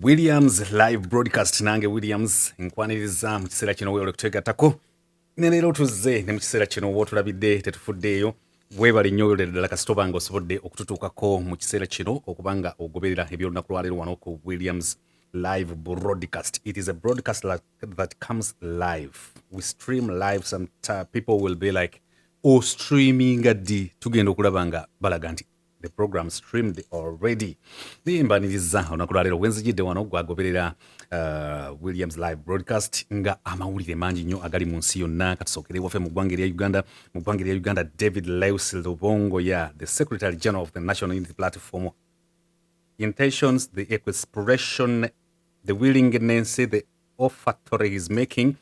Williams live broadcast nange Williams nkwaniriza mu kiseera kino weewole kuteegatako ne leero tuzze ne mu kiseera kino wootulabidde tetufuddeeyo weebale nnyo oyolere ddala kasitoba nga osobodde okututuukako mu kiseera kino okubanga ogoberera ebyolunaku lwaleero wano ku Williams live broadcast. It is a broadcast that comes live. We stream live. Some people will be like, oh, streaming di tugenda okulaba nga balaga nti the program streamed already. Nimbaniriza olunaku lwaleero wenzijidde wano gwagoberera Williams live broadcast nga amawulire mangi nnyo agali mu nsi yonna. Katusookere waffe mu ggwanga erya Uganda. Mu ggwanga erya Uganda, David Lewis Lubongo, the Secretary General of the National Unity Platform, intentions, the expression, the willingness, the offer he is making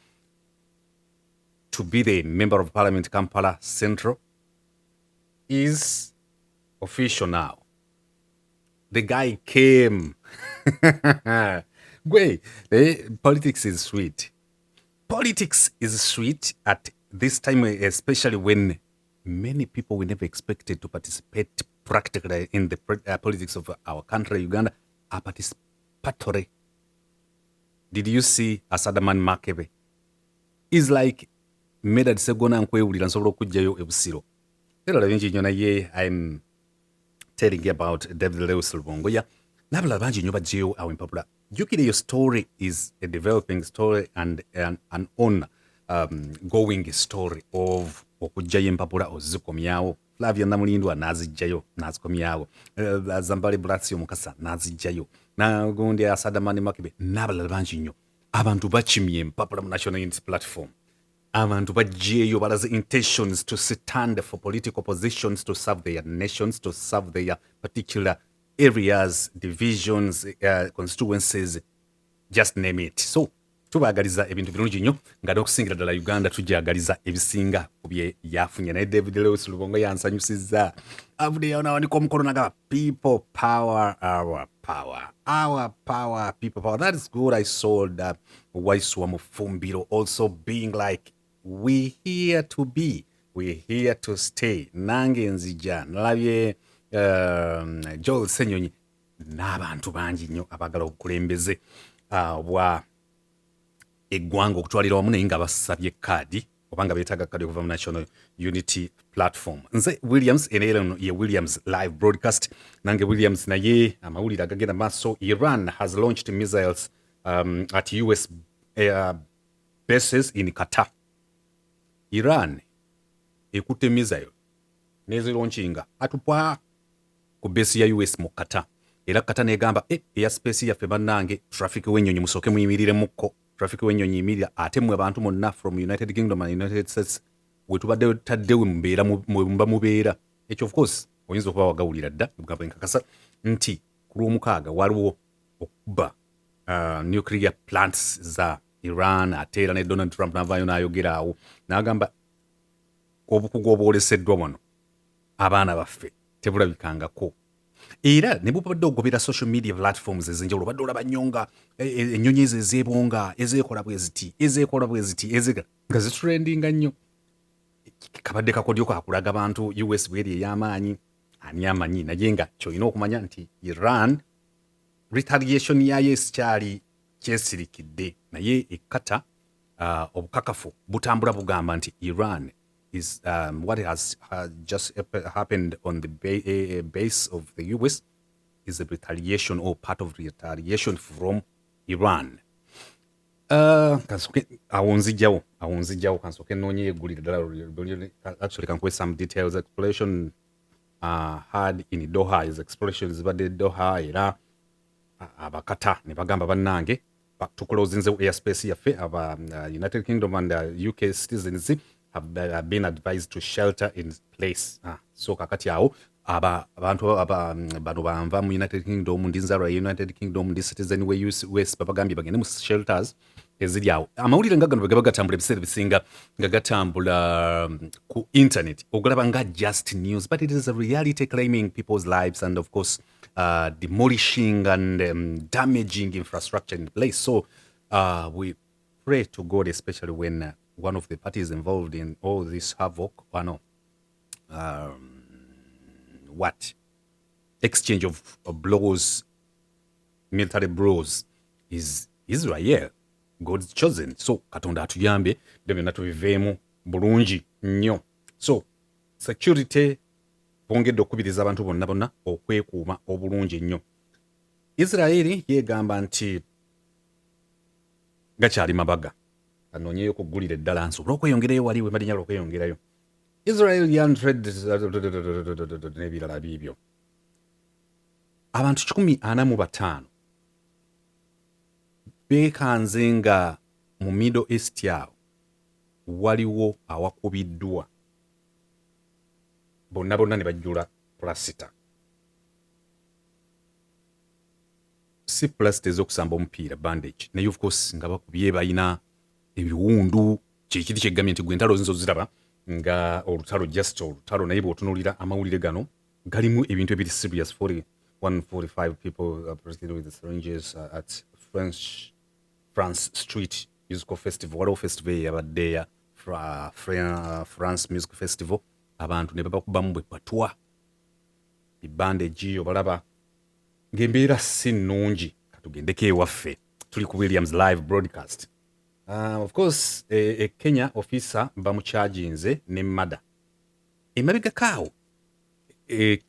to be the Member of Parliament Kampala Central is official now. The guy came. Wait, politics is sweet. Politics is sweet at this time, especially when many people we never expected to participate practically in the politics of our country, Uganda, are participatory. Did you see Asadaman Makebe? It's like meda disegona nkwewulira nsobola okujjayo ebusiro. Era bingi nnyo naye I'm telling you about David Lewis Lubongo. Nabala bangi nnyo bajjeyo awo empapula. Jukire your story is a developing story and an going story of okujjayo empapula ozikomyawo. Flavia Namulindwa nazijjayo nazikomyawo. Zambale Bratio Mukasa nazijjayo. Na gundi Asadamani Makebe nabala bangi nnyo. Abantu bakimye empapula mu National Unity Platform. Abantu bajjeyo balaze intentions to stand for political positions, to serve their nations, to serve their particular areas, divisions, constituencies, just name it. So tubaagaliza ebintu birungi nnyo nga n'okusingira ddala Uganda tujagaliza ebisinga ku bye yafunye. Naye David Lewis Lubongo yansanyusizza avuddeyo n'awanika omukono n'agamba people power, our power, our power, people power. That is good. I saw Waiswa Mufumbiro also being like, we here to be, we here to stay. Nange nzija nalabye Joel Senyonyi n'abantu bangi nnyo abagala obukulembeze bwa eggwanga okutwalira wamu naye nga basabye kaadi obanga beetaaga kaadi okuva mu National Unity Platform. Nze Williams eneero ye Williams live broadcast. Nange Williams naye amawulire agagenda maaso. Iran has launched missiles at US bases in Qatar. Iran ekutte missile nezilaunching atupwa ku base ya US mu Qatar. Era Qatar negamba eya space yaffe bannange traffic w'ennyonyi musooke muyimirire mukko. Traffic w'ennyonyi yimirira ate mwe abantu monna from United Kingdom and United States wetubadde taddewe mba mubeera. Ekyo of course oyinza okuba wagawulira dda bugamba enkakasa nti ku Lwomukaaga waliwo okuba nuclear plants za Iran. Ate era ne Donald Trump n'avaayo n'ayogera awo n'agamba obukugu obwoleseddwa wano abaana baffe tebulabikangako. Era ne bubadde ogobera social media platforms ezenjawulo badde olaba nnyo nga ennyonyi ezo ezeebonga ezeekola bwe ziti nga zitrendinga nnyo. Kabadde kakodyo kakulaga abantu US bweri ey'amaanyi ani amanyi naye nga kyolina okumanya nti Iran retaliation yayo esikyali kyesirikidde naye ekkata obukakafu butambula bugamba nti Iran is what has just happened on the base of the US is a retaliation or part of retaliation from Iran. Awonzijawo kansoke nonye egulire ddala. Actually can quote some details. Exploration had in Doha is exploration zibadde Doha era abakata ne bagamba bannange tukulozinze airspace yaffe aba United Kingdom and UK citizens have been advised to shelter in place. So kakati awo abantu bano banva mu United Kingdom ndi nzalwa ya United Kingdom ndi citizen we US babagambye bagende mu shelters eziri awo. Amawulire nga gano bwe gatambula ebiseera bisinga nga gatambula ku internet ogulaba nga just news, but it is a reality claiming people's lives and of course demolishing and damaging infrastructure in place. So we pray to God, especially when one of the parties involved in all this havoc, exchange of blows, military blows is Israel, God's chosen. So Katonda atuyambe byo byonna tubiveemu bulungi nnyo. So security bongedde okukubiriza abantu bonna okwekuuma obulungi ennyo. Israeli yeegamba nti gakyali mabaga anoonyeyo okuggulira eddala nsobole okweyongerayo wali we malinyala okweyongerayo. Israel Young Trade n'ebirala biibyo. Abantu 145 beekanze nga mu Middle East awo waliwo awakubiddwa. Bonna ne bajjula plasita. Si plasita ez'okusamba omupiira bandage naye of course nga bakubye balina ebiwundu kyekiri kyeggamye nti gwe entalo zinzo ziraba nga olutalo just olutalo naye bw'otunuulira amawulire gano galimu ebintu ebiri serious. 145 people proceeded with the syringes at France Street Musical Festival. Waliwo festival yabadde ya France Music Festival. Abantu ne babakubamu bwe patwa ebandagi obalaba ng'embeera si nnungi. Katugendeko ewaffe tuli ku Williams live broadcast. Of course Kenya officer bamucharginze ne mada emabegakaawo.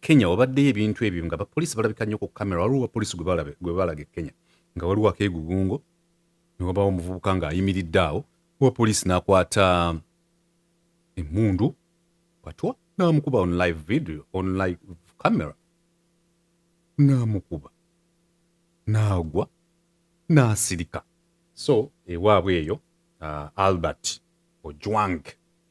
Kenya wabaddeyo ebintu ebyo nga bapoliisi balabika nnyo ku kamera. Waliwo abapoliisi gwe balaga Kenya nga waliwo akeegugungo ne wabawo omuvubuka ng'ayimiridde awo. Owapoliisi n'akwata emmundu patwa n'amukuba on live video on live camera, n'amukuba n'agwa n'asirika. So ewaabwe eyo Albert Ojwang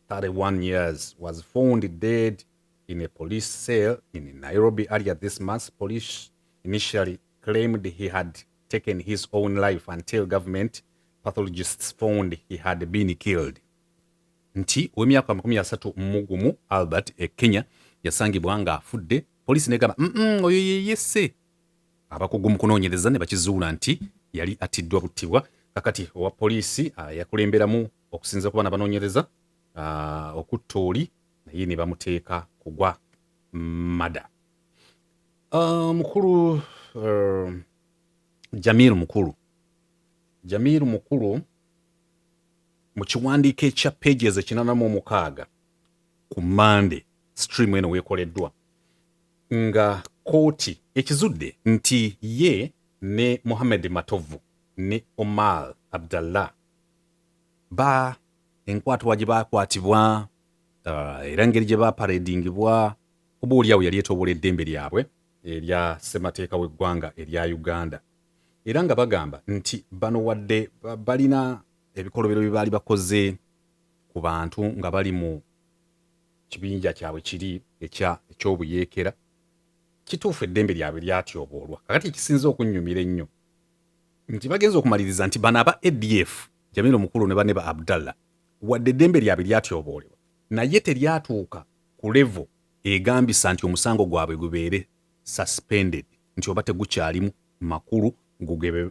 31 years was found dead in a police cell in Nairobi earlier this month. Police initially claimed he had taken his own life until government pathologists found he had been killed. Nti ow'emyaka 31 Albert Kenya yasangibwa nga afudde. Poliisi negamba oyo yeyesse. Abakugu mu kunoonyereza ne bakizuula nti yali atiddwa buttibwa. Kakati owa poliisi yakulemberamu okusinza kuba n'abanoonyereza okutta oli naye ne bamuteeka kugwa mada. Mukulu Jamil Mukulu mu kiwandiiko ekya pages 86 ku Monday stream eno weekoleddwa nga kooti ekizudde nti ye ne Mohamed Matovu ne Omar Abdallah enkwatibwa gye baakwatibwa era engeri gye baaparedingibwa oba oliawo yali etoobola eddembe lyabwe erya ssemateeka w'eggwanga erya Uganda. Era nga bagamba nti bano wadde balina ebikolobero bye baali bakoze ku bantu nga bali mu kibinja kyabwe kiri eky'obuyeekera, kituufu eddembe lyabwe lyatyoboolwa. Kakati ekisinza okunnyumira ennyo nti bagenza okumaliriza nti bano aba ADF Jamil Mukulu ne banne ba Abdallah wadde eddembe lyabwe lyatyoboolebwa naye teryatuuka ku level egambisa nti omusango gwabwe gubeere suspended, nti oba tegukyalimu makulu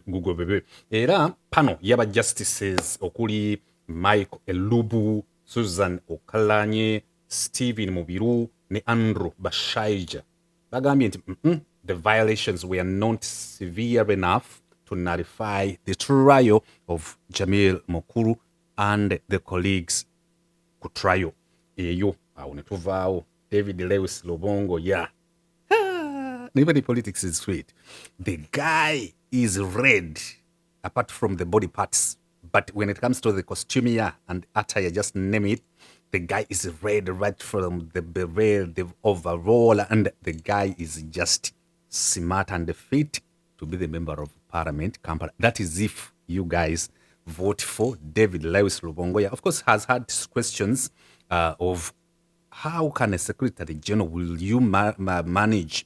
gugobebwe. Era pano yaba justices okuli Mike Elubu, Susan Okalanye, Stephen Mubiru ne Andrew Bashaija bagambye nti the violations were not severe enough to nullify the trial of Jamil Mukulu and the colleagues ku trial eyo. Awo ne tuvaawo David Lewis Lobongo Nobody politics is sweet. The guy is red apart from the body parts, but when it comes to the costumier and attire, just name it, the guy is red right from the beret, the overall, and the guy is just smart and fit to be the member of parliament, Kampala. That is if you guys vote for David Lewis Lubongo. Of course, has had questions of how can a secretary general, will you manage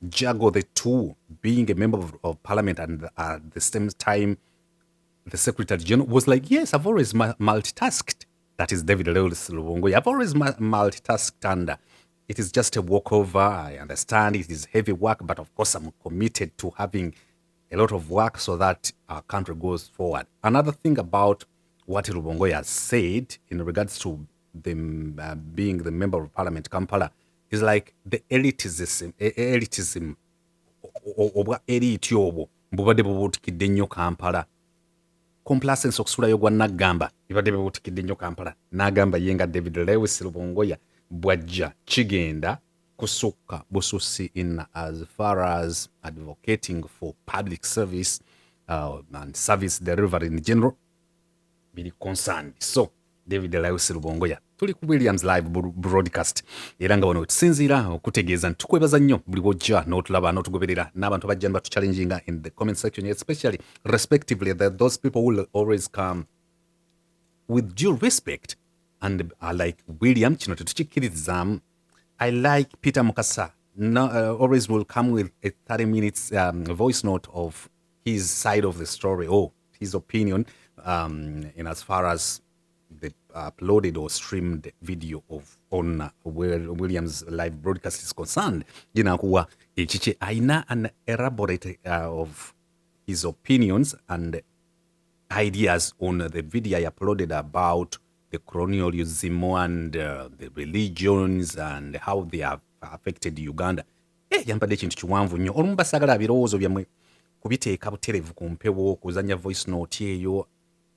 juggle the two, being a member of parliament and at the same time the secretary general was like, yes, I've always multitasked. That is David Lewis Lubongo. I've always multitasked, and it is just a walkover. I understand it is heavy work, but of course I'm committed to having a lot of work so that our country goes forward. Another thing about what Lubongo has said in regards to them being the member of parliament Kampala is like the elitism elite bubadde bubuutikidde nnyo Kampala. Complacense okusulayo gwa Nagamba bibadde bibuutikidde nnyo Kampala. N'agamba ye nga David Lewis Lubongoya bwajja kigenda kusukka bususi in as far as advocating for public service and service delivery in general bili concerned. So David Lewis Lubongoya tuli ku Williams live broadcast era nga wano wetusinziira okutegeeza nti tukwebaza nnyo buli bwojja n'otulaba n'otugoberera n'abantu bajja batuchallenginga in the comment section, especially respectively that those people will always come with due respect and like William kino tetukikkiririzaamu. I like Peter Mukasa always will come with a 30 minutes voice note of his side of the story or his opinion in as far as the uploaded or streamed video of on Williams live broadcast is concerned. Kuwa echiche aina an elaborate of his opinions and ideas on the video I uploaded about the colonialism and the religions and how they have affected Uganda. Yampadde ekintu kiwanvu nnyo olumu basagala ebirowoozo byammwe kubiteeka butereevu ku mpewo kuzanya voice note eyo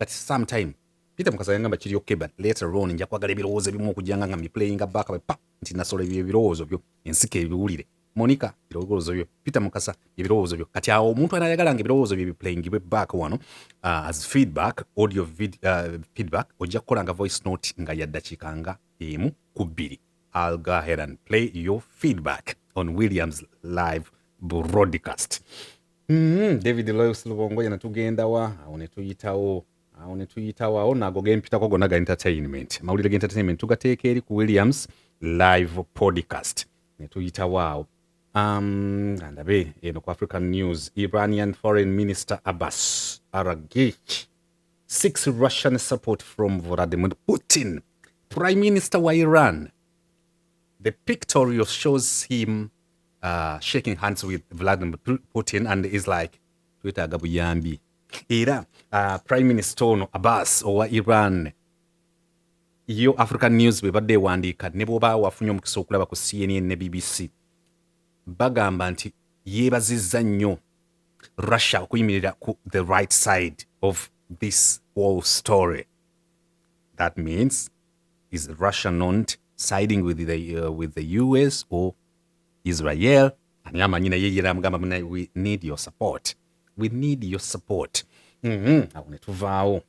but sometime Peter Mukasa yangamba kiri okay but later on nja kwagala ebirowoozo ebimu okujjanga nga miplayinga back nti nasola ebirowoozo byo ensika ebiwulire Monica ebirowoozo byo Peter Mukasa ebirowoozo byo kati awo omuntu anayagalanga ebirowoozo bye biplayingibwe back wano as feedback audio feedback ojja kukolanga voice note nga ya ddakiika nga emu ku bbiri. I'll go ahead and play your feedback on Williams live broadcast. David Lewis Lubongoya natugendawa awo ne tuyitawo awo nago gempitako gonna ga entertainment mawulire ga entertainment tugateeka eri ku Williams live podcast ne tuyitawo awo andabe eno ku African News. Iranian Foreign Minister Abbas Araghchi seeks Russian support from Vladimir Putin. Prime Minister wa Iran, the pictorial shows him shaking hands with Vladimir Putin and is like twetaaga buyambi. Era Prime Minister ono Abbas owa Iran yo African News bebadde ewandiika ne bw'oba wafunye omukisa okulaba ku CNN ne BBC bagamba nti yeebazizza nnyo Russia okuyimirira ku the right side of this whole story. That means is Russia not siding with the US or Israel? Ani amanyi naye yera amugamba we need your support. We need your support. Awo ne tuvaawo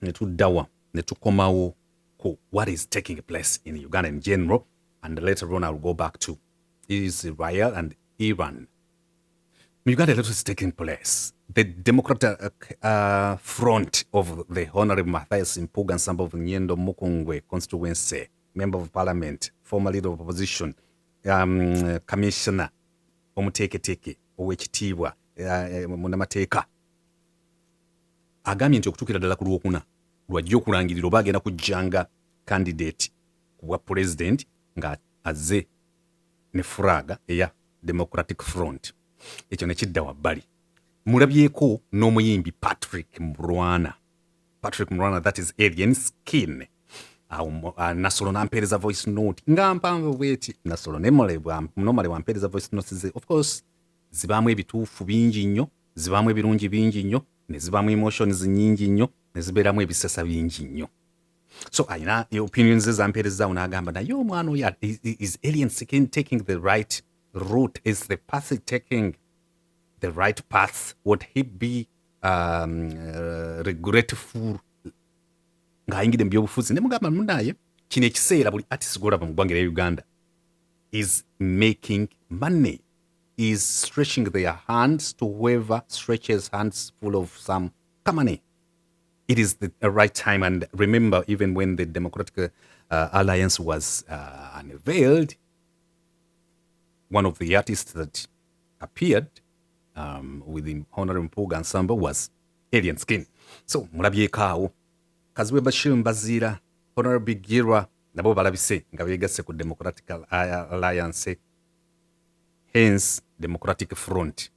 ne tuddawa ne tukomawo ku what is taking place in Uganda in general, and later on I'll go back to Israel and Iran. In Uganda, what is taking place? The Democratic Front of the Honorable Matthias Mpuga Nsamba of Nyendo Mukungwe constituency, Member of Parliament, former leader of opposition, Commissioner Omuteketeke owekitiibwa Munamateeka agambye nti okutuukira ddala ku Lwokuna lwajja okulangirira oba agenda kujjanga candidate ku bwa president nga azze ne furaga eya Democratic Front. Ekyo ne kidda wabbali. Mulabyeko n'omuyimbi Patrick Murwana, that is alien skin. Nasolo nampeereza voice note nga mpanvu bweti nasolo normally wampeereza voice notes of course zibaamu ebituufu bingi nnyo, zibaamu ebirungi bingi nnyo, ne zibaamu emotions nnyingi nnyo, ne zibeeramu ebisesa bingi nnyo. So ayina opinions zampeerezaawo n'agamba naye omwana oyo is alien skin taking the right route? Is the path taking the right path? Would he be regretful ng'ayingidde mu byobufuzi? Ne mugamba munaye kino ekiseera buli artist gw'olaba mu ggwanga lya Uganda is making money, is stretching their hands to whoever stretches hands full of some money. It is the right time. And remember, even when the Democratic Alliance was unveiled, one of the artists that appeared with the Honorable Mpuga Nsamba was Alien Skin. So mulabyeko awo Kazwe Bashir Mbazira, Honorable Girwa nabo balabise nga beegasse ku Democratic Alliance, hence Democratic Front.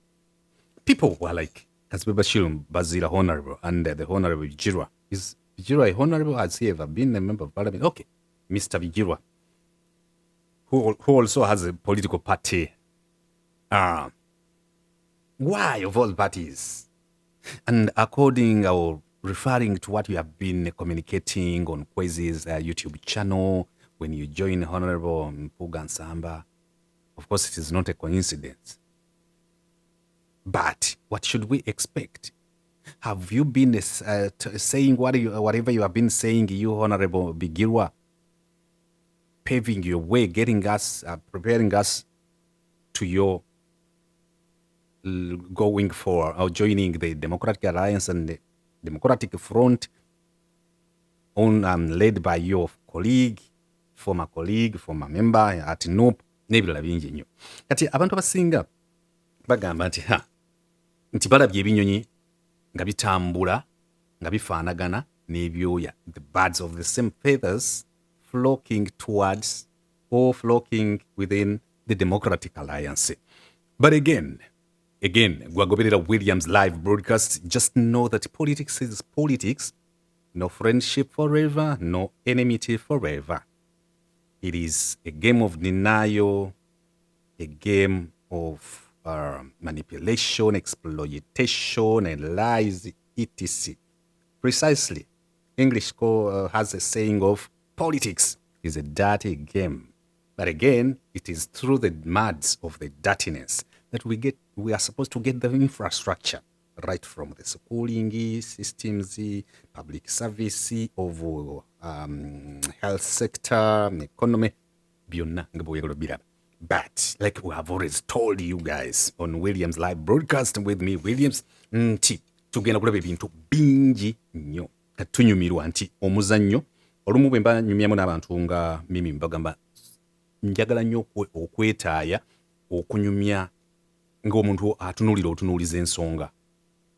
People were like Kazwe Bashir Mbazira Honorable and the Honorable Girwa. Is Girwa a honorable? Has he ever been a member of parliament? Okay, Mr. Girwa, who also has a political party Why of all parties? And according or referring to what you have been communicating on Kwesi's YouTube channel, when you join Honorable Mpuga Nsamba, of course, it is not a coincidence. But what should we expect? Have you been saying whatever you have been saying, you Honorable Bigirwa, paving your way, getting us, preparing us to your going for or joining the Democratic Alliance and the Democratic Front, led by your former member at NOP, n'ebirala bingi nnyo. Kati abantu abasinga bagamba nti balabye ebinyonyi nga bitambula nga bifaanagana n'ebyoya, the birds of the same feathers flocking towards or flocking within the Democratic Alliance. But again, Gwagoberera Williams live broadcast, just know that politics is politics. No friendship forever, no enmity forever. It is a game of denial, a game of manipulation, exploitation, and lies, etc. Precisely. English has a saying of politics is a dirty game. But again, it is through the muds of the dirtiness that we are supposed to get the infrastructure, right from the schooling systems, public service, of health sector, economy, but like we have always told you guys on Williams live broadcast with me, Williams, tugenda kulaba ebintu bingi nnyo katunyumirwa nti omuzannyo olumu bwe mba nyumyamu n'abantu nga mimi mbagamba njagala nnyo okwetaaya okunyumya ng'omuntu otunuuliza ensonga.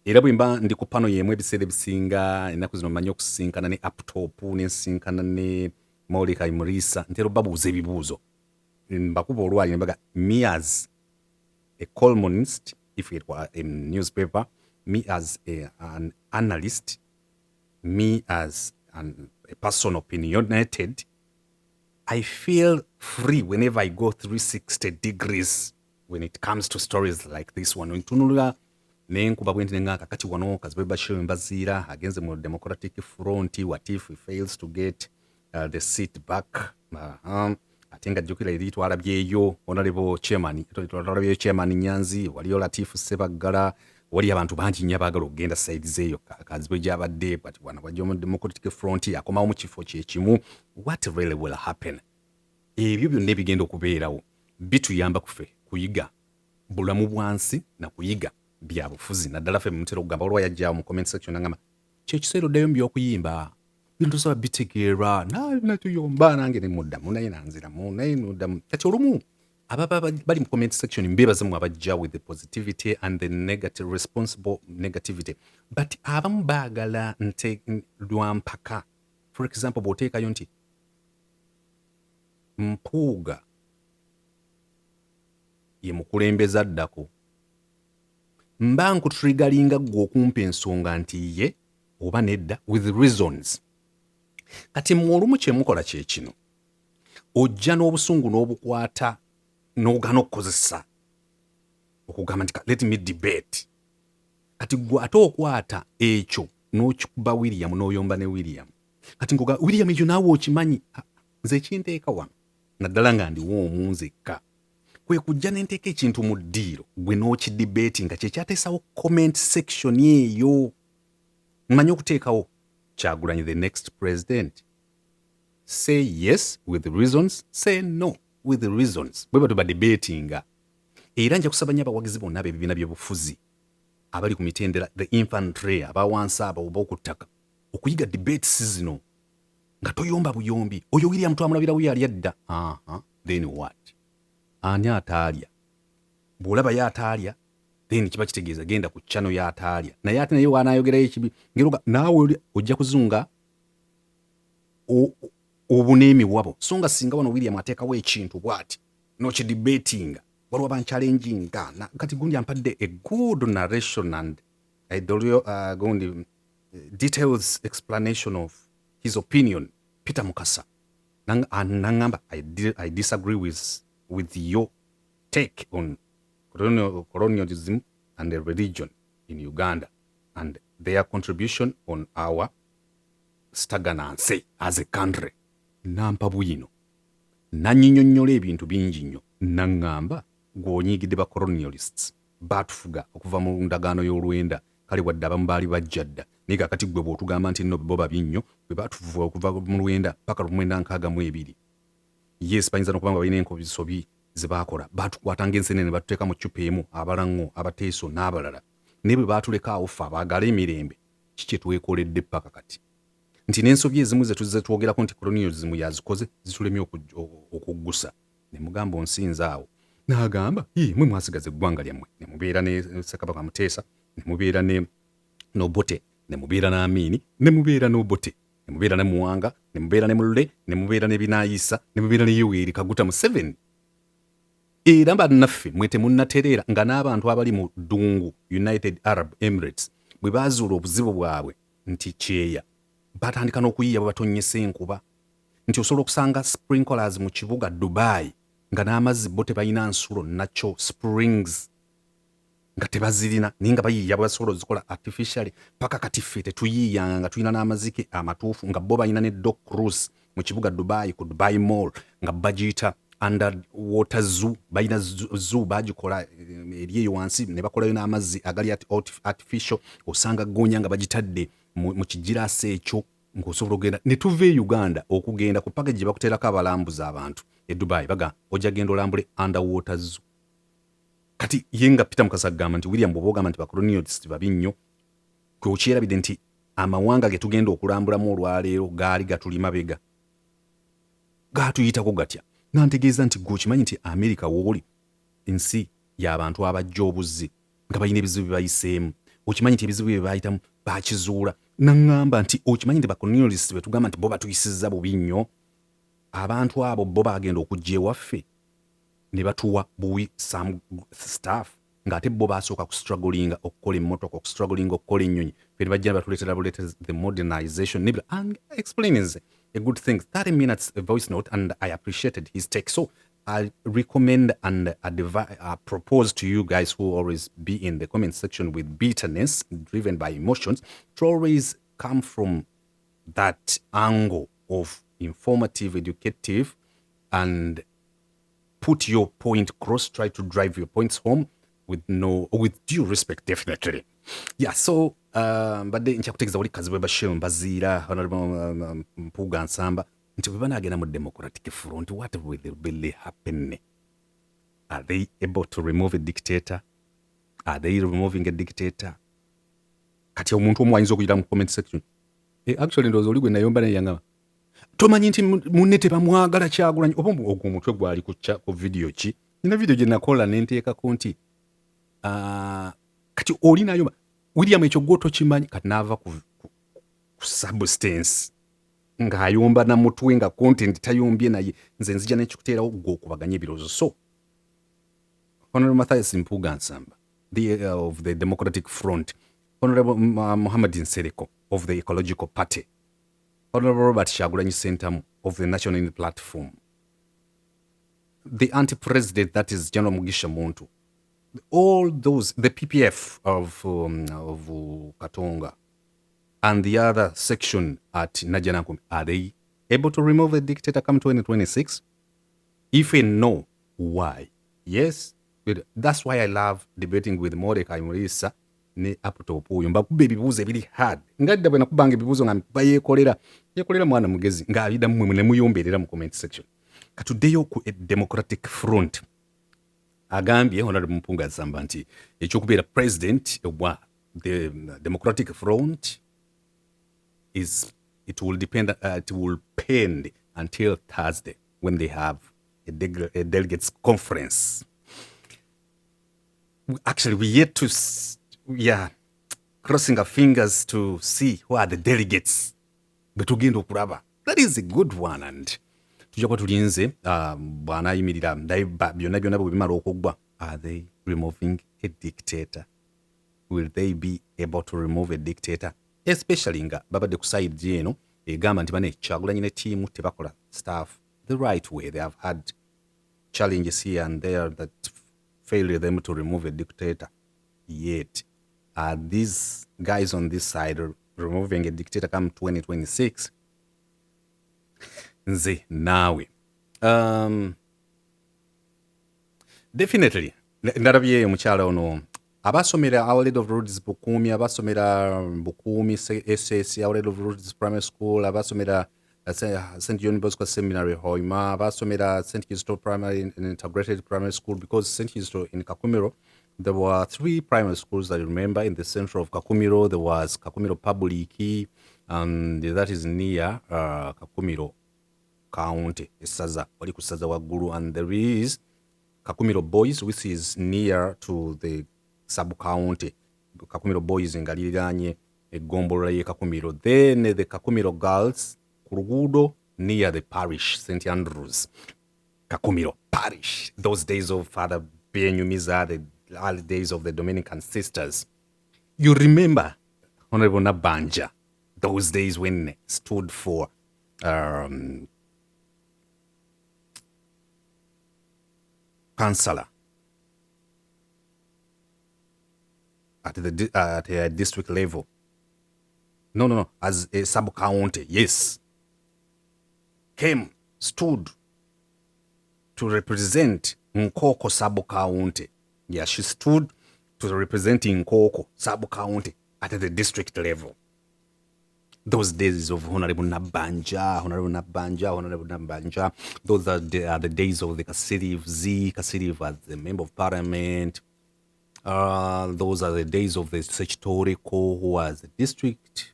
Era bwe mba ndi ku pano y'emu ebiseera ebisinga ennaku zino mmanyi okusinkana ne aptop n'ensinkana ne Maulika Imurisa ntera babuuza ebibuuzo. Mbakuba olwali ne mbaga me as a columnist, if it were a newspaper, me as an analyst, me as a person opinionated, I feel free whenever I go 360 degrees when it comes to stories like this one. Ntunulira nenkuba bwenti nengaka kati wano Kazibe Bashir Mbazira agenze mu Democratic Front, what if he fails to get the seat back? Atenga jukira eritu alabyeyo honorable chairman Nyanzi, waliyo Latifu Sebagala, wali abantu bangi nnyo abaagala okugenda side zeeyo Kazibe gyabadde, but wana wajja mu Democratic Front akomawo mu kifo kyekimu. What really will happen? Ebyo byonna ebigenda okubeerawo bituyamba kufe kuyiga bulamu bwansi na kuyiga byabufuzi. Naddala ffe mutera okugamba olwa yajja mu comment section nangamba kyekiseera oddayo by'okuyimba bintu saba bitegeerwa natuyomba nange ne muddamu naye nanziramu naye nuddamu. Kati olumu ababa bali mu comment section mbebaze mu abajja with the positivity and the negative responsible negativity, but abamu baagala nte lwampaka. For example, bw'oteekayo nti Mpuuga ye mukulembeza addako, mba nkutrigalinga gwe okumpa ensonga nti ye oba nedda with reasons. Kati mwolumu kyemukola kye kino, ojja n'obusungu n'obukwata n'ogana okukozesa okugamba nti let me debate. Kati gwe ate okwata ekyo n'okikuba William n'oyomba ne William. Kati ngoga William ekyo naawe okimanyi, nze kinteeka wano naddala nga ndiwo omunzekka. Kwe kujja n'enteeka ekintu mu ddiiro gwe n'okidebate nga kyekyateesawo comment section eyo. Mmanyi okuteekawo Kyagulanyi the next president. Say yes with the reasons, say no with the reasons. Bwe batuba debatinga. Era nja kusaba nnyo abawagizi bonna ab'ebibiina by'obufuzi abali ku mitendera, the infantry, abawansi abo oba oku ttaka, okuyiga debates zino nga toyomba buyombi. Oyo William twamulabirawo yali adda. Then what? Ani ataalya? Bw'olaba y'ataalya, then kiba kitegeeza genda ku channel y'ataalya. Naye ate naye wanaayogerayo ekibi ngeruga naawe ojja kuzunga obuneemi wabo. So nga singa wano William ateekawo ekintu bw'ati n'okidebatinga waliwo abanchallenginga. Kati gundi ampadde a good narration and gundi details explanation of his opinion, Peter Mukasa. Nangamba, I disagree with your take on colonialism and a religion in Uganda and their contribution on our stagnancy as a country. Nampa bwino. Nanyinyonnyola ebintu bingi nnyo. Naŋŋamba gw'onyiigidde ba colonialists baatufuga okuva mu ndagaano y'olwenda kale wadde abamu baali bajja dda naye kakati gwe bw'otugamba nti nno bo babi nnyo bwe baatufuga okuva mu lwenda paka 1962. Yes, bayinza n'okuba nga balina enkobisobi ze baakola baatukwatanga ensenene ne batuteeka mu ccupa emu abalaŋŋo abateeso n'abalala naye bwe baatuleka awo ffe abaagala emirembe kiki twekoledde paka kati nti n'ensobi ezimu ze twogerako nti colonialism yazikoze zitulemye okuggusa ne mugamba onsinza awo n'agamba mwe mwasigaza eggwanga lyammwe ne mubeera ne Ssekabaka Muteesa ne mubeera ne Obote ne mubeera n'Amiini ne mubeera n'Obote ne mubeera ne Muwanga ne mubeera ne Mulle ne mubeera ne Binaayisa ne mubeera ne Yoweri Kaguta Museveni era bannaffe mwe temunnatereera nga n'abantu abali mu ddungu United Arab Emirates bwe baazuula obuzibu bwabwe nti kyeya batandika n'okuyiya bwe batonnyesa enkuba nti osobola okusanga sprinklers mu kibuga Dubai nga n'amazzi bo tebalina nsulo nacho springs nga tebazirina naye nga bayiiya bwe basobola ozikola artificially paka kati ffe tetuyiiyanga nga tulina n'amazike amatuufu nga bo balina ne dock cruise mu kibuga Dubai ku Dubai Mall nga bagiyita underwater zoo balina zoo bagikola eri eyo wansi ne bakolayo n'amazzi agali artificial osanga gonya nga bagitadde mu kigiraasi ekyo ng'osobola okugenda ne tuva e Uganda okugenda ku package gye bakuteerako abalambuza abantu e Dubai baga ojja genda olambule underwater zoo kati ye nga Peter Mukasa agamba nti William bw'oba ogamba nti bacolonialist babi nnyo gwe okyerabidde nti amawanga ge tugenda okulambulamu olwaleero gaali gatuli mabega gaatuyitako gatya nantegeeza nti gwe okimanyi nti America wooli ensi y'abantu abajja obuzzi nga balina ebizibu bye bayiseemu okimanyi nti ebizibu bye baayitamu baakizuula naŋŋamba nti okimanyi nti bacolonialist bwe tugamba nti bo batuyisizza bubi nnyo abantu abo bo baagenda okujja ewaffe ne batuwa buwi some staff ng'ate bo baasooka kustrugglinga okukola emmotoka okustrugglinga okukola ennyonyi fe ne bajja batuleetera the modernization ne and explains a good thing 30 minutes a voice note and I appreciated his take so I recommend and propose to you guys who always be in the comment section with bitterness driven by emotions to always come from that angle of informative, educative, and put your point across, try to drive your points home with due respect, definitely. Yeah, so, but then nchakutegeeza wali kazi bwe Bashir Mbaziira, Honorable Mpuuga Nsamba, nti bwe banaagenda mu Democratic Front, what will really happen? Are they able to remove a dictator? Are they removing a dictator? Kati omuntu omu ayinza okuyita mu comment section. Actually, ndowooza oli gwe nayomba naye yangamba. Tomanyi nti munne tebamwagala Kyagulanyi oba ogwo omutwe gwali ku video ki? Nina video gye nakola ne nteekako nti kati oli nayomba. William ekyo gwe tokimanyi kati naava ku substance ng'ayomba na mutwe nga content tayombye naye nze nzija nekikuteerawo gwe okubaganya ebirowoozo. So, Honorable Mathias Mpuuga Nsamba of the Democratic Front, Honorable Muhammad Nsereko of the Ecological Party, Honorable Robert Kyagulanyi Ssentamu of the National Unity Platform, the anti-president, that is General Mugisha Muntu, all those, the PPF of Katonga, and the other section at Najanakum, are they able to remove a dictator come 2026? If and no, why? Yes, that's why I love debating with Mordecai Murisa ne Aputo Puyo. Mbakuba ebibuuzo ebiri hard. Ngadda bwe nakubanga ebibuuzo nga bayeekolera mwana mugezi ng'alida mmwe ne muyomberera mu comment section. Katuddeyo ku Democratic Front. Agambye Honorable Mpuuga Nsamba nti ekyokubeera president wa the Democratic Front it will depend until Thursday when they have a delegates conference. Actually, we yet to crossing our fingers to see who are the delegates. But tugenda okulaba. That is a good one, and tujja kuba tulinze bwana ayimirira byonna bwe bimala okuggwa. Are they removing a dictator? Will they be able to remove a dictator? Especially nga babadde ku side eno egamba nti bane Kyagulanyi ne team tebakola staff the right way. They have had challenges here and there that failed them to remove a dictator. yet. These guys on this side are removing a dictator come 2026. Nze nawe. Definitely. Ndalabye omukyala ono abasomera Our Lady of Lourdes Bukumi, abasomera Bukumi SS, Our Lady of Lourdes Primary School, abasomera St. John Bosco Seminary Hoima, abasomera St. Kisto Primary and Integrated Primary School, because St. Kisto in Kakumiro, there were 3 primary schools that I remember in the center of Kakumiro. There was Kakumiro Public, and that is near Kakumiro County, Esaza, wali kusaza waguru, and there is Kakumiro Boys, which is near to the sub-county. Kakumiro Boys ngaliranye egombolola ye Kakumiro. Then the Kakumiro Girls, Kurugudo, near the parish, St. Andrews. Kakumiro Parish. Those days of Father Benyumiza, the early days of the Dominican sisters. You remember Honorable Nabanja, those days when stood for councillor at the district level. No, as a sub-county, yes. Stood to represent Nkoko sub-county. Yeah, she stood to represent Nkoko sub-county at the district level. Those days of Honorable Nabanja, those are the days of the Kasiri as the Member of Parliament. Those are the days of the Sechitoriko, who was a district.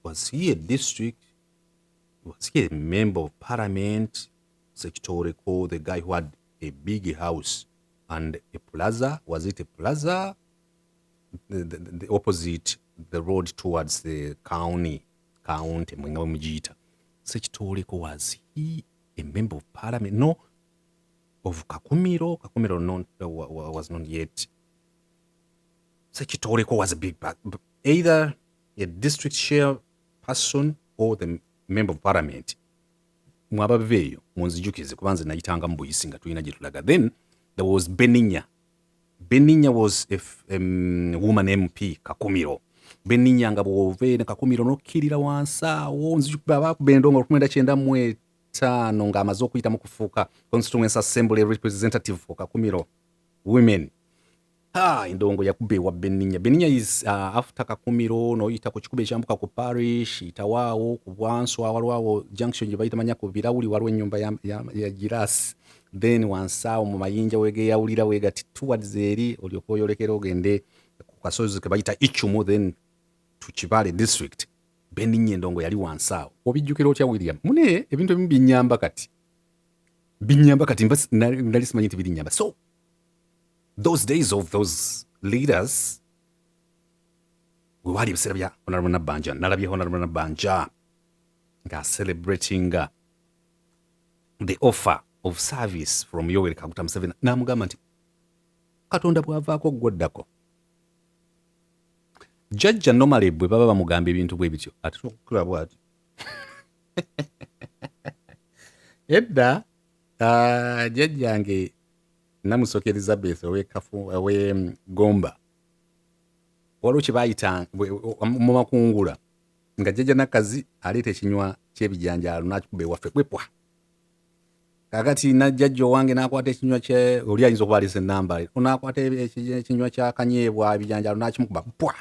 Was he a district? Was he a Member of Parliament? Sechitoriko, the guy who had a big house and a plaza. Was it a plaza? The opposite, the road towards the county, Sechitoriko, was he a Member of Parliament? No. Of Kakumiro was not yet. Sechitoriko was a big bag, either a district chairperson or the Member of Parliament. Mwabaveyo munzijukize kubanze nayitanga mbuyisi nga tulina gyetulaga. Then there was Beninya. Beninya was a woman MP Kakumiro. Beninya nga bw'oveera Kakumiro n'okkirira wansi awo nzijukira bakuba endongo 1995 ng'amaze okuyitamu kufuuka Constituency Assembly representative for Kakumiro women. Endongo yakuba ewa Beninya. Beninya is after Kakumiro n'oyita ku kikuba ekyambuka ku parish, yitawaawo ku Bwanswa, waliwo junction gye bayita manya ku birawuli, waliwo ennyumba ya Girasi. Then wansaawo mu mayinja weegeyawulira weegati towards eri olyoka oyolekera ogende ku kasozi ke bayita Ichumu, then to Kibale district. Beninya endongo yali wansaawo. Obijjukira otya William? Mune ebintu ebimu binyamba kati. Nali simanyi nti birinyamba. So those days of those leaders, we wali ebiseera bya Honorable Nabanja. Nalabye Honorable Nabanja nga celebrating the offer of service from Yoweri Kaguta Museveni. Namugamba nti Katonda bw'avaako gwoddako. Jjajja normally bwe baba bamugamba ebintu bwe bityo ate okukula bw'ati. Edda jjajjange Namusoke Elizabeth owe Gomba, waliwo kye baayita mu makungula nga jjajja Nakazi aleeta ekinywa ky'ebijanjaalo n'akikuba ewaffe kwepwa. Kakati najjajja owange n'akwata ekinywa kye, oli ayinza okuba aleese ennamba, n'akwata ekinywa kya kanyeebwa ebijanjaalo n'akimukuba pwa.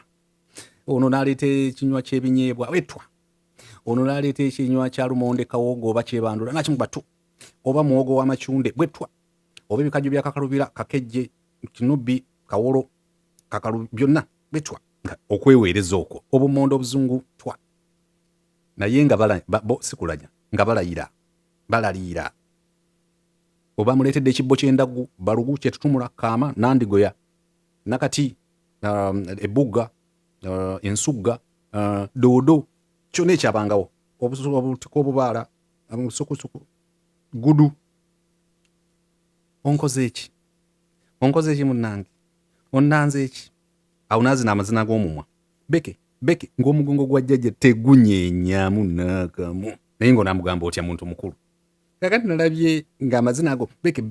Ono n'aleeta ekinywa ky'ebinyeebwa wetwa. Ono n'aleeta ekinywa kya lumonde kawogo oba kyebandula n'akimukuba tu. Oba muwogo w'amacunde bwetwa. Oba ebikajjo bya kakalubira, kakejje, kinubi, kawolo, kakalu byonna betwa. Okweweereza okwo obumondo obuzungu twa. Naye nga sikulanya nga balaliira. Oba muleetedde ekibbo ky'endaggu, balugu, kyetutumula, kaama, nandigoya, nakati, ebugga, ensugga, doodo, kyonna ekyabangawo, obutiko obubaala, obusukusuku, gudu. Onkoze eki munnange? Onnanze eki? Awo naazina amazina g'omumwa. Beke, ng'omugongo gwa jjajja tegunyeenyamu n'akamu. Naye ng'onaamugamba otya muntu mukulu. Kakati nalabye ng'amazina ago beke.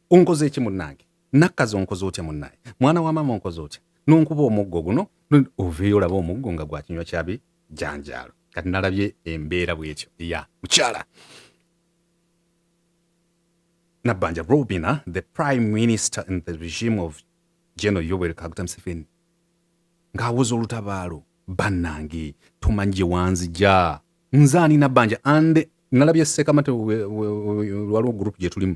Onkoze eki munnange? nakkazi onkoze otya munnaye, mwana wa maama onkoze otya, nonkuba omuggo guno, oveeyo olaba omuggo nga gwa kinywa kyabi janjaalo. Kati nalabye embeera bwetyo ya mukyala Nabbanja Robina, the prime minister in the regime of General Yoweri Kaguta Museveni, ng'awoza olutabaalo bannange tomanyi gye wanzija nzaani Nabbanja ande nalabye Ssekamate waliwo group gye tulimu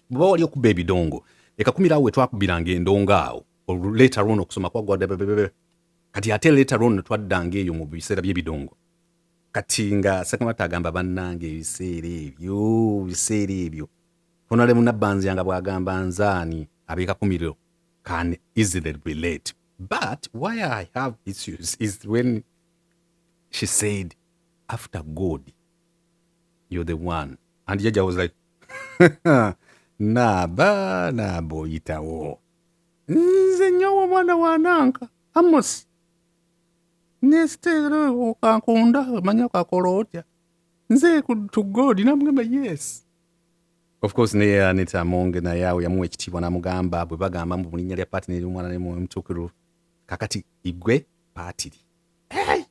bwe wali okubba ebidongo ekakumirawo we twakubiranga endongo awo later on okusoma kwagwadde kati ate later on twaddanga eyo mu biseera by'ebidongo kati nga Ssekamate agamba bannange ebiseera ebyo Honorable Nabbanja nga bw'agamba nzaani ab'ekakumiro can easily relate. But why I have issues is when she said, after God, you're the one. And Jaja was like, nabo itawo. Nze nyowo mwana wa Nanka. Amos. Nestero okankunda manya kakola otya. Nze to God namugamba yes. Of course ne Anita Monge na yawe yamuwa ekitiibwa namugamba bwe bagamba mu linnya lya paati n'ery'omwana ne mutuukirivu kakati igwe paatiri. Hey!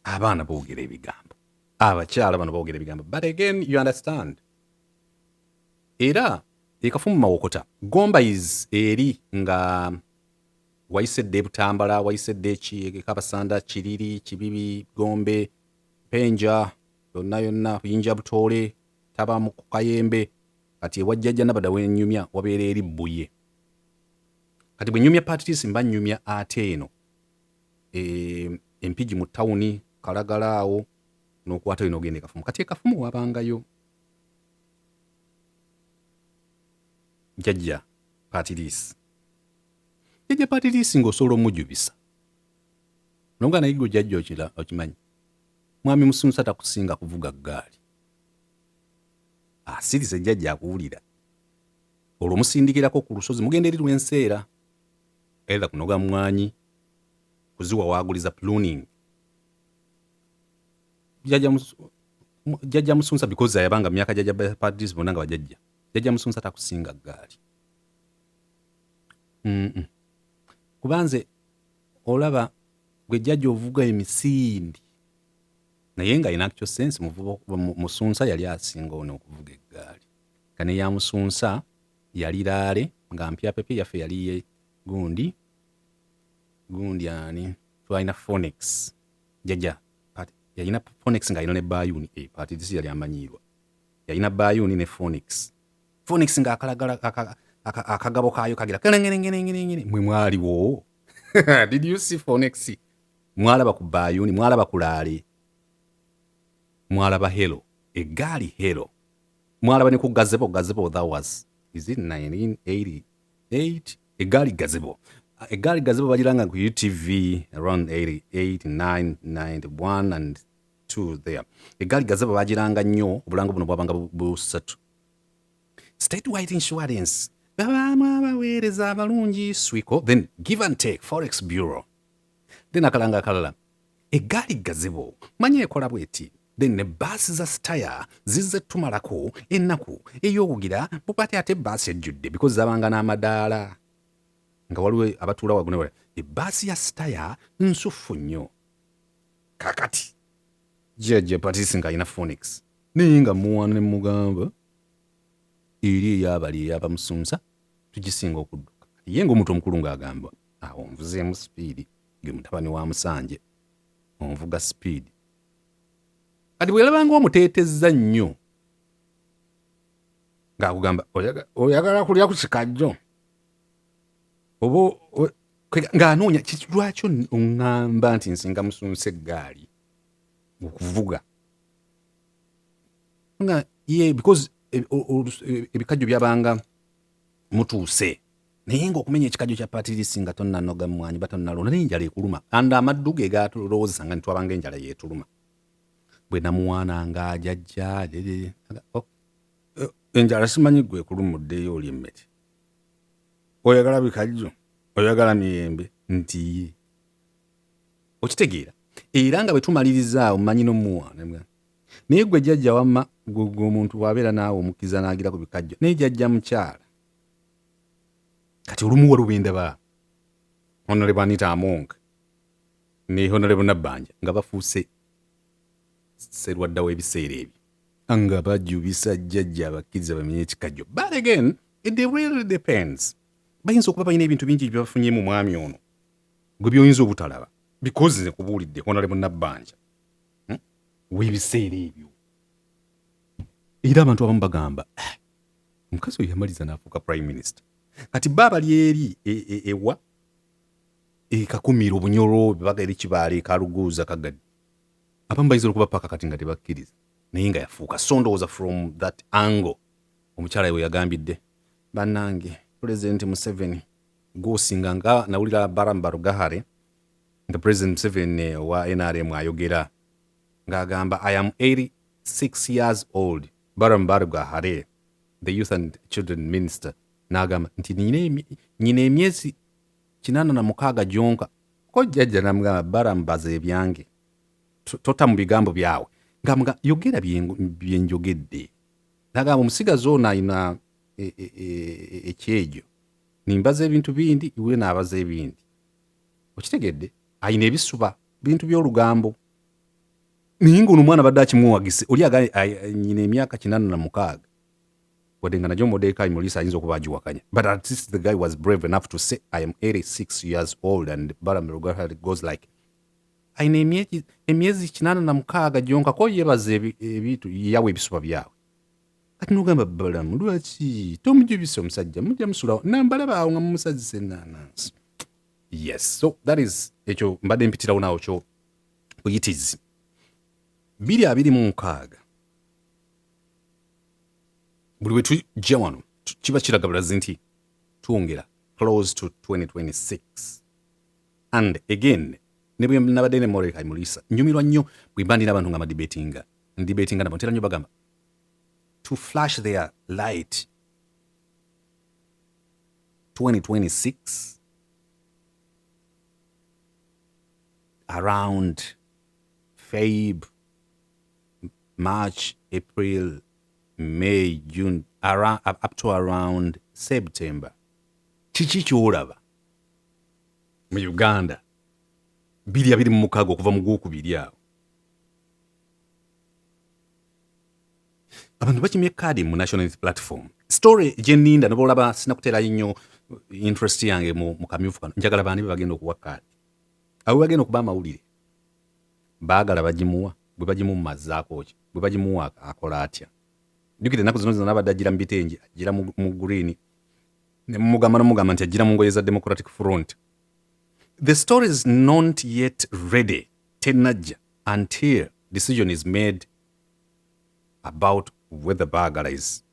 Abaana boogera ebigambo. Abakyala bano boogera ebigambo. But again, you understand. Era ekafumu mawokota. Gomba is eri nga wayisedde Butambala, wayisedde Kabasanda, Kiriri, Kibibi, Gombe, Penja, yonna Yinja Butole, taba mu Kayembe, kati ewajjajja Nabada wenyumya wabeera eri Bbuye. Kati bwe nyumya parties mba nyumya ate eno empigi mu tawuni Kalagala awo n'okwata ino ogenda Kafumu. Kati Kafumu wabangayo jjajja parties. Jjajja parties ng'osobola omujubisa. Nonga naye gwe jjajja okimanyi. Mwami Musunsa takusinga kuvuga ggaali. Asirize jjajja akuwulira. Olwo musindikirako ku lusozi mugenda eri lw'enseera. Era kunoga mwanyi kuziwa waaguliza pruning. Jjajja Musunsa because ayabanga myaka jjajja parties bonna nga bajjajja. Jjajja Musunsa takusinga ggaali. Kubanze olaba gwe jjajja ovuga emisindi naye nga ina actual sense Musunsa yali asinga ono okuvuga eggaali. Kane ya Musunsa yali laale nga mpya pepe yaffe yali ye gundi ani twalina Phoenix jjajja yalina Phoenix nga alina ne Bayuni party disi yali amanyiirwa yalina Bayuni ne Phoenix nga akagabo kaayo kagira ngene mwe mwaliwo. Did you see Phoenix? Mwalaba ku Bayuni, mwalaba ku Laale, mwalaba Hello, eggaali Hello, mwalaba ne ku Gazebo that was is it 1988 eggaali Gazebo bagiranga ku UTV around 88 9 91 and 2 there. Eggaali Gazebo bagiranga nnyo obulango buno bwabanga busatu. Statewide insurance babamu abaweereza abalungi Swico, then give and take Forex Bureau, then akalanga akalala eggaali Gazebo manye ekola bweti, then ne baasi za Staya zizze tumalako ennaku ey'okugira bupate ate baasi ejjudde because zabanga n'amadaala nga waliwo abatuula wagunewala ebbaasi ya Staya nsufu nnyo. Kakati jjajja Patisi nga alina Phoenix naye nga muwana ne mugamba eri ey'abali ey'abamusunsa tugisinga okudduka. Ye ng'omuntu omukulu ng'agamba awo nvuzeemu sipiidi ge mutabani wa Musanje onvuga sipiidi. Kati bw'erabanga omuteetezza nnyo ng'akugamba oyagala kulya ku kikajjo oba ng'anoonya lwaki oŋŋamba nti nsinga Musunsa eggaali okuvuga nga ye because ebikajjo byabanga mutuuse naye ng'okumenya ekikajjo kya patirisi nga tonnanoga mwanyi batonnalonda n'enjala ekuluma anda amaddu ge gaatulowozesa nga nitwabanga enjala yeetuluma. Bwe namuwaana ng'ajajja enjala simanyi gwe ekulumuddeyo oli emmere oyagala bikajjo oyagala miyembe nti okitegeera era nga bwe tumaliriza omumanyi n'omuwaana naye gwe jjajja wamma gwe omuntu bw'abeera naawe omukkiriza n'agira ku bikajjo naye jjajja mukyala kati olumu walubenda ba Honorable Anita Among ne Honorable Nabbanja nga bafuuse serwadda w'ebiseera ebyo nga bajubisa jjajja abakkiriza bamenye ekikajjo. But again, it really depends. Bayinza okuba balina ebintu bingi bye bafunyemu mwami ono gwe by'oyinza obutalaba because nze kubuulidde Honorable Nabbanja w'ebiseera ebyo. Era abantu abamu bagamba omukazi oyo yamaliza n'afuuka prime minister. Kati baba lyeri ewa ekakumira obunyolo bebaga eri kibaale ekaluguuza kagadde. Abamu bayinza okuba paka kati nga tebakkiriza naye nga yafuuka. So ndowooza from that angle omukyala we yagambidde bannange President Museveni gosinga nga nawulira Barambaro Gahare nga President Museveni wa NRM ayogera ng'agamba I am 86 years old. Barambaro Gahare, the youth and children minister, n'agamba nti nyina emyezi 86 gyonka. Ko jjajja namugamba barambaza ebyange tota mu bigambo byawe nga yogera byenjogedde. N'agamba omusigazi ono ayina ekyejo nimbaza ebintu bindi iwe n'abaza ebindi. Okitegedde ayina ebisuba bintu by'olugambo naye ng'ono omwana badde akimuwagise oli nyina emyaka 86 wadde nga najjo Mordecai Mulisa ayinza okuba agiwakanya, but at least the guy was brave enough to say I am 86 years old and Barambaro Gahare goes like ayina emyezi 86 gyonka ko yebaza ebintu yawe ebisuba byawe. Kati n'ogamba balamu lwaki tomujubisa omusajja mujja musulawo nambalaba awo nga mumusazise ennaanansi. Yes, so that is ekyo mbadde mpitirawo naawo kyo kuyitizi 2026 buli we tujja wano kiba kiraga bulazi nti twongera close to 2026 and again ne bwe nabadde ne Mordecai Mulisa nyumirwa nnyo bwe mba ndina abantu nga madibetinga nabo ntera nnyo bagamba to flash their light 2026 around Feb, March, April, May, June, up to around September. Kiki kyolaba mu Uganda 2026 okuva mu Gwokubiri awo abantu bakimye kadi mu national platform story gyeninda nobolaba sinakuterayo nnyo interest yange mu kamyufu kano njagala baani bagenda okuwa kadi awo bagenda okuba amawulire baagala bagimuwa bwe bagimumazaako ki bwe bagimuwa akola atya. Jukira ennaku zino nabadde agira mu bitengi agira mu green ne mugamba nti agira mu ngoye za Democratic Front. The story is not yet ready tenajja until decision is made about whether Baagala is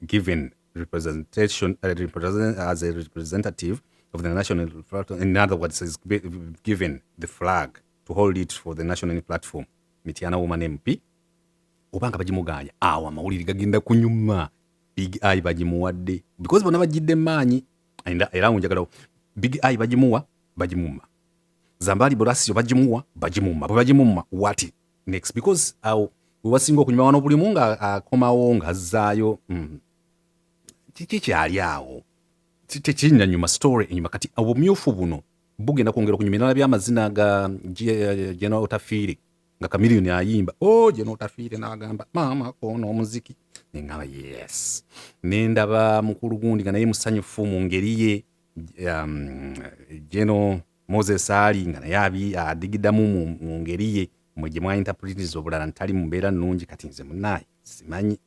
given representation as a representative of the national platform. In other words, is given the flag to hold it for the national platform. Mitiana woman MP obanga bagimuganya awa amawulire gagenda kunyuma Big Eye bagimuwadde because bona bagidde maanyi era njagala Big Eye bagimuma Zambali Borasio bagimuma bagimuma what next because webasinga okunyuma wano buli munga akomawo nga azaayo kiki kyali awo tekinya nyuma story enyuma kati obumyufu buno bugenda kwongera okunyuma nalabya amazina ga General Otafiri nga Kamiliyoni ayimba General Otafiri n'agamba mama kono omuziki ngaba yes nendaba mukulu gundi nga naye musanyufu mu ngeri ye General Moses Ali nga naye adigiddamu mu ngeri ye mwe mwa interpreters obulala ntali mu mbeera nnungi kati nze munnaye simanyi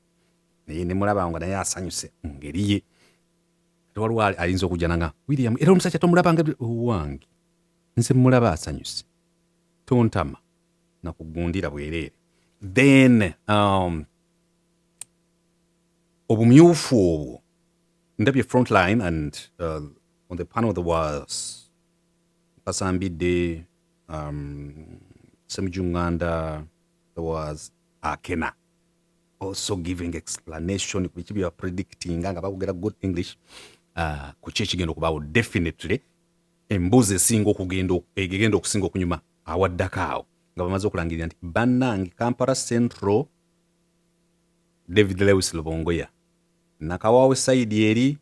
naye ne mulaba nga naye asanyuse mu ngeri ye waliwo ayinza okujja nanga William era omusajja tomulaba nga wange nze mulaba asanyuse tontama nakugundira bwereere then obumyufu obwo ndabye frontline and on the panel there was Kasambidde Semujunganda, there was Akena also giving explanation which we are predicting nga bakugera good English ku kigenda okubawo definitely embuzi esinga okugenda okusinga okunyuma awaddakaawo nga bamaze okulangirira nti bannange Kampala Central David Lewis Lubongoya nakawaawe side eri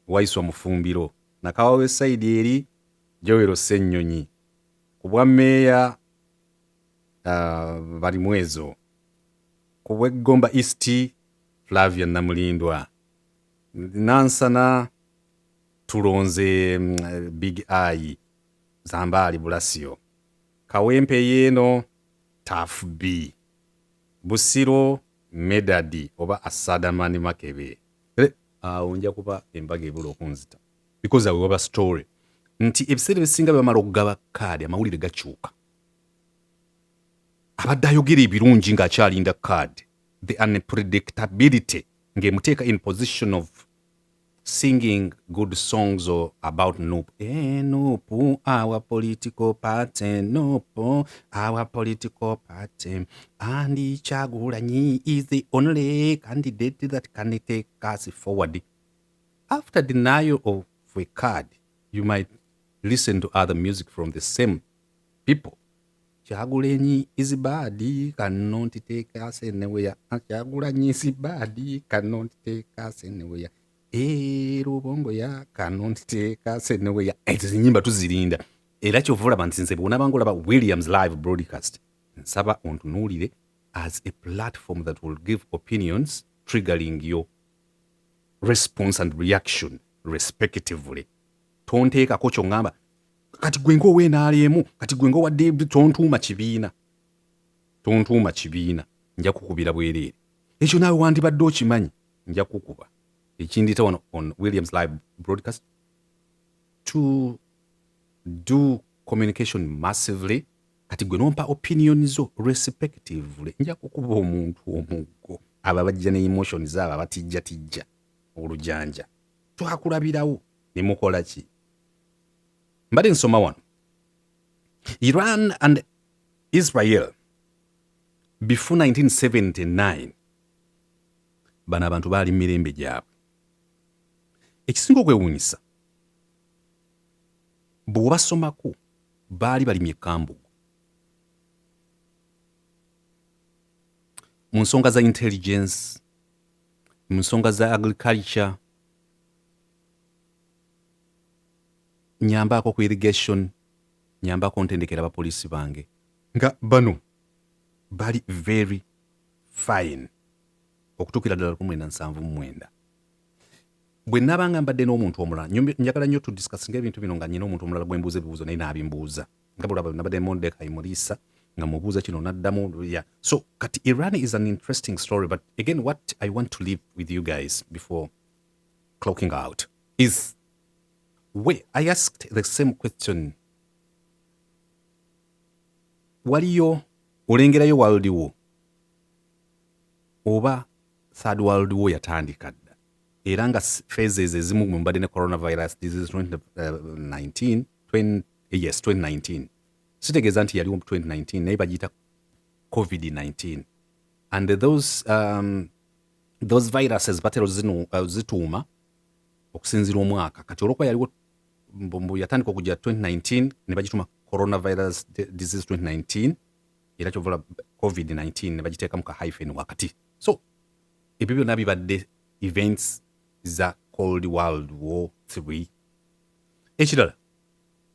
waiswa mufumbiro nakawa weside eri Joero Ssenyonyi ku bwa meeya bali mwezo ku bw'Egomba East Flavia Namulindwa Nansana tulonze Big Eye Zambali Bulasio Kawempe yeno Tough B Busiro Medadi oba Asadamani Makebe unja kuba embaga ebulo okunzita because I have a story nti ebiseera bisinga bamala okugaba kaadi amawulire gakyuka abadde ayogera ebirungi ng'akyalinda kaadi the unpredictability ng'emuteeka in position of singing good songs or about Nup. Nup, our political party, Nup, our political party. And Kyagulanyi is the only candidate that can take us forward. After denial of a card, you might listen to other music from the same people. Kyagulanyi is bad, cannot take us anywhere. Kyagulanyi is bad, cannot take us anywhere. Rubongo ya cannot take us anywhere. Ezinyimba tuzirinda. Era kyovula bansinze bona bangola ba Williams live broadcast. Nsaba ontunuulire as a platform that will give opinions triggering your response and reaction respectively. Tonteekako kyongamba kati gwengo weenaalemu kati gwengo wadde tontuuma kibiina. Tontuuma kibiina nja kukubira bwereere. Ekyo naawe wandibadde okimanyi nja kukuba. Ekindita on Williams live broadcast to do communication massively kati gwe nompa opinions zo respectively nja kukuba omuntu omuggo aba bajja ne emotions zaabo abatijja olujanja twakulabirawo ne mukola ki mbadde nsoma wano Iran and Israel before 1979 bano abantu baali mirembe gyabwe ekisinga okwewuunyisa bw'obasomako baali balimye kambugu mu nsonga za intelligence mu nsonga za agriculture nyambako ku irrigation nyambako ntendekera abapoliisi bange nga bano bali very fine okutuukira ddala 1979 bwe nabanga mbadde n'omuntu omulala njagala nnyo tudisikasinga ebintu bino nga nyina omuntu omulala gwe mbuuza ebibuuzo naye naabimbuuza nga bulaba nabadde Mordecai Mulisa nga mubuuza kino naddamu so kati Iran is an interesting story but again what I want to leave with you guys before clocking out is I asked the same question waliyo olengerayo world war oba third world war yatandika dda era nga phases ezimu mu mbadde ne coronavirus disease 2019 sitegeeza nti yaliwo mu 2019 naye bagiyita COVID-19 and those viruses batero zituuma okusinziira omwaka kati olwokuba yaliwo mbu yatandika okujja 2019 ne bagituma coronavirus disease 2019 era kyovula COVID-19 ne bagiteekamu ka hyphen wakati so ebyo byonna bibadde events za Cold World War 3 ekirala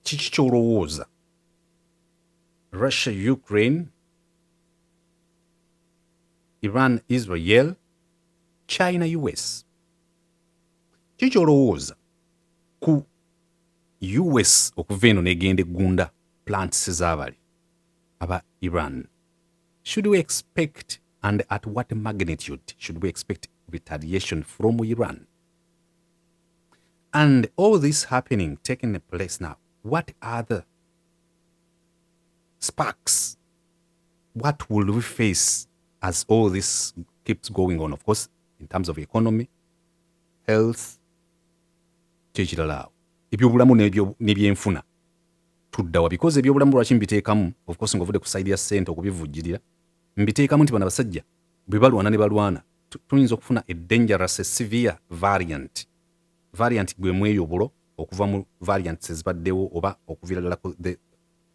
kiki kyolowooza Russia Ukraine Iran Israel China US kiki kyolowooza ku US okuva eno negenda eggunda plants z'abali aba Iran should we expect and at what magnitude should we expect retaliation from Iran? And all this happening, taking place now, what are the sparks? What will we face as all this keeps going on? Of course, in terms of economy, health, kyekirala ebyobulamu n'ebyenfuna tuddawa because ebyobulamu lwaki mbiteekamu of course ng'ovudde ku side ya ssente okubivujjirira mbiteekamu nti bano abasajja bwe balwana ne balwana tuyinza okufuna a dangerous a severe variant gwe mweyobulo okuva mu variants ezibaddewo oba okuviira ddala ku the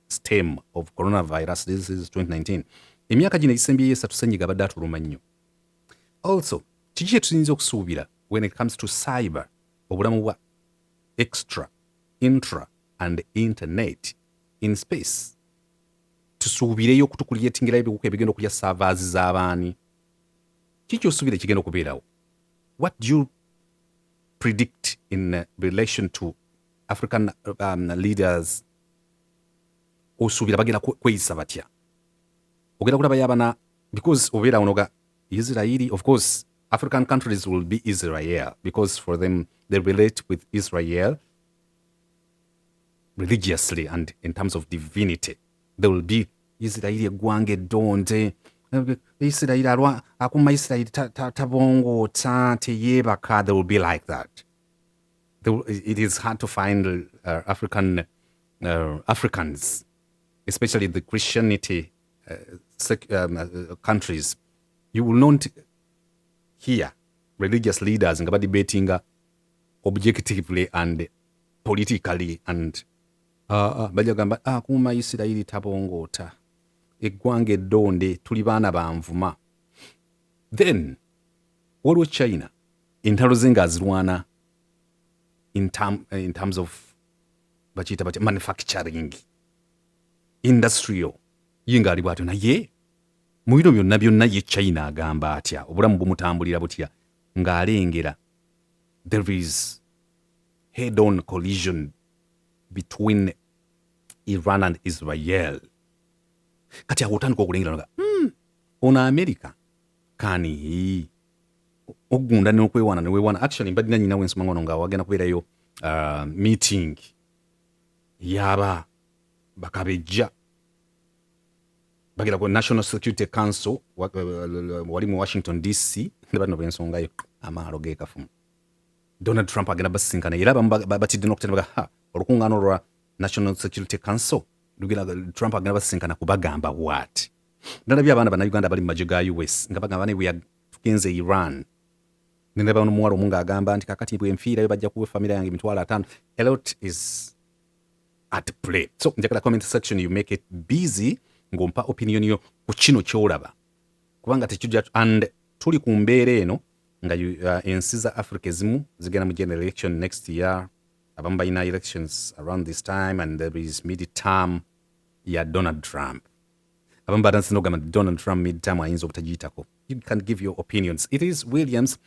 stem of coronavirus this is 2019 emyaka gino egisembyeyo esatu ssenyiga abadde atuluma nnyo also kiki kye tuyinza okusuubira when it comes to cyber obulamu bwa extra, intra and internet in space. Tusuubireyo okutukulyetingira ebiwuka ebigenda okulya servers z'abaani. Kiki osuubire kigenda okubeerawo? What do you predict in relation to African leaders? Osuubira bagenda kweyisa batya? Ogenda kulaba yabana, because obeera onoga Israeli, of course African countries will be Israel because for them they relate with Israel religiously and in terms of divinity. They will be Israeli gwange donde Israeli arwa akuma Israeli tabongo tate yebaka. They will be like that. It is hard to find Africans, especially the Christianity countries. You will not hear religious leaders nga debating objectively and politically and bajagamba akuma Isiraeli tabongota eggwanga eddonde tuli baana banvuma. Then waliwo China entalo ze nga azirwana in terms of bakiyita manufacturing industrial yinga ali bwatyo naye mu bino byonna ye China agamba atya obulamu bumutambulira butya ng'alengera there is head-on collision between Iran and Israel. Kati awo otandika okulengera nga ono America kani ogunda n'okwewaana. Actually mbadde nanyina wensoma ngono nga wagenda kubeerayo meeting yaba bakabejja bagenda ku National Security Council wali mu Washington DC ne bano bensongayo amaalo geekafumu. Donald Trump agenda basinkana era batidde n'okutenda olukungaano lwa National Security Council lugera Trump agenda basinkana kubagamba what. Ndalabye abaana bannayuganda bali mu magye ga US nga bagamba ne tugenze Iran. Nendaba n'omuwala omu ng'agamba nti kakati bwe nfiirayo bajja kuwa family yange emitwalo 5. A lot is at play. So njakala comment section you make it busy ng'ompa opinion yo ku kino ky'olaba kubanga tekijja and tuli ku mbeera eno nga ensi za Africa ezimu zigenda mu general election next year. Abamu balina elections around this time and there is mid-term ya Donald Trump. Abamu badansi n'ogamba Donald Trump mid-term ayinza obutagiyitako. You can give your opinions. It is Williams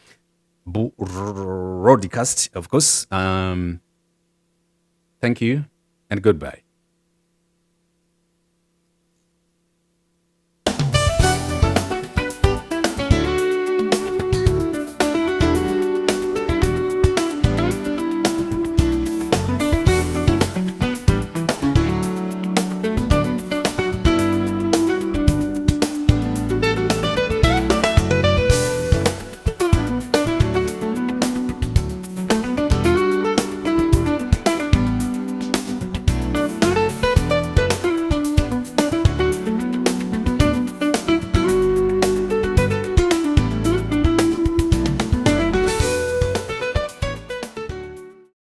broadcast, of course. Thank you and goodbye.